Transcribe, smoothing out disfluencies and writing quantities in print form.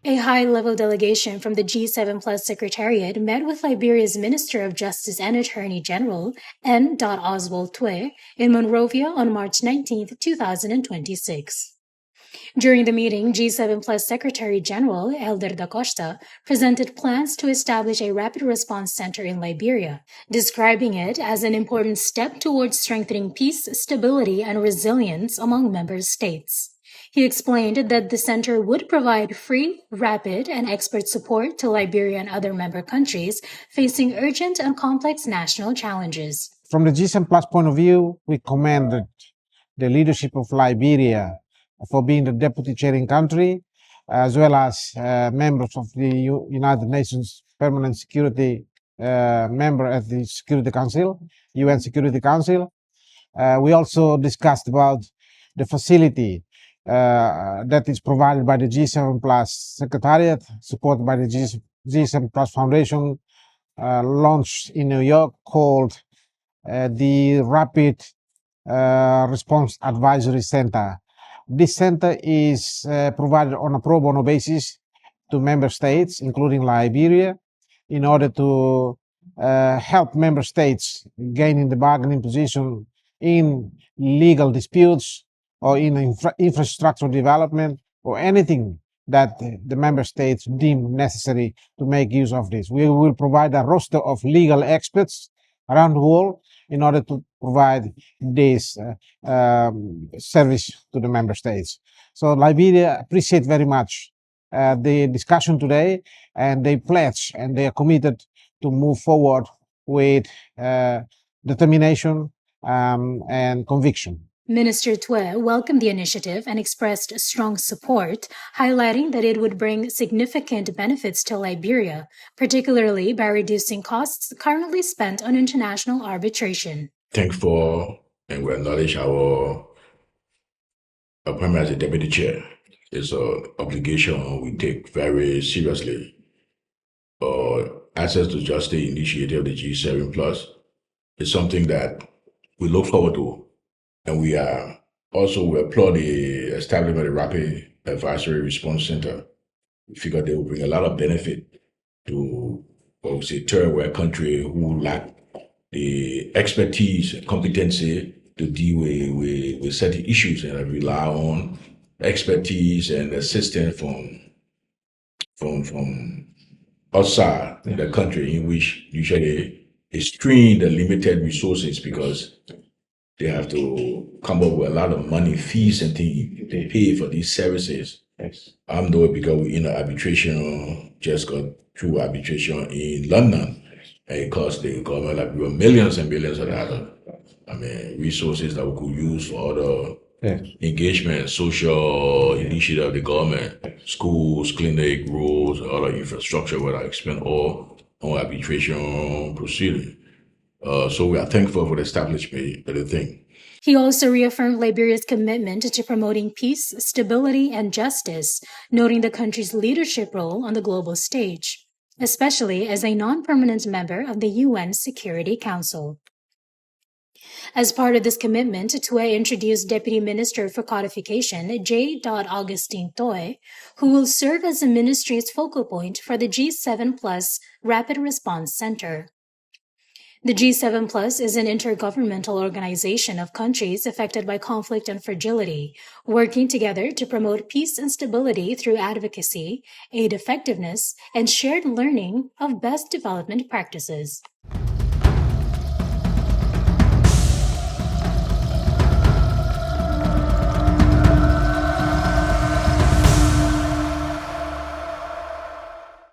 A high-level delegation from the G7 Plus Secretariat met with Liberia's Minister of Justice and Attorney General, N. Oswald Twe, in Monrovia on March 19, 2026. During the meeting, G7 Plus Secretary General Elder da Costa presented plans to establish a rapid response center in Liberia, describing it as an important step towards strengthening peace, stability, and resilience among member states. He explained that the center would provide free, rapid, and expert support to Liberia and other member countries facing urgent and complex national challenges. From the G7 Plus point of view, we commended the leadership of Liberia for being the deputy chairing country, as well as members of the United Nations Permanent Security member at the Security Council, UN Security Council. We also discussed about the facility that is provided by the G7 Plus Secretariat, supported by the G7 Plus Foundation, launched in New York, called the Rapid Response Advisory Center. This center is provided on a pro bono basis to member states, including Liberia, in order to help member states gain in the bargaining position in legal disputes or in infrastructure development or anything that the member states deem necessary to make use of this. We will provide a roster of legal experts around the world in order to provide this service to the member states. So Liberia appreciate very much the discussion today, and they pledge and they are committed to move forward with determination and conviction. Minister Twe welcomed the initiative and expressed strong support, highlighting that it would bring significant benefits to Liberia, particularly by reducing costs currently spent on international arbitration. Thanks for and we acknowledge our appointment as a deputy chair. It's an obligation we take very seriously. Access to Justice initiative of the G7 Plus is something that we look forward to. And we applaud the establishment of the Rapid Advisory Response Center. We figure they will bring a lot of benefit to, third world country who lack the expertise and competency to deal with certain issues, and rely on expertise and assistance from outside the country, in which usually is strained the limited resources because they have to come up with a lot of money, fees and things they pay for these services. Yes. I'm doing because we're in arbitration, just got through arbitration in London. And it cost the government like millions and billions of dollars. Resources that we could use for other engagement, social initiative of the government, schools, clinic, roads, other infrastructure, where I spend all on arbitration proceeding. So we are thankful for the establishment of the thing. He also reaffirmed Liberia's commitment to promoting peace, stability, and justice, noting the country's leadership role on the global stage, especially as a non-permanent member of the UN Security Council. As part of this commitment, Twe introduced Deputy Minister for Codification, J. Augustine Toy, who will serve as the ministry's focal point for the G7 Plus Rapid Response Center. The G7 Plus is an intergovernmental organization of countries affected by conflict and fragility, working together to promote peace and stability through advocacy, aid effectiveness, and shared learning of best development practices.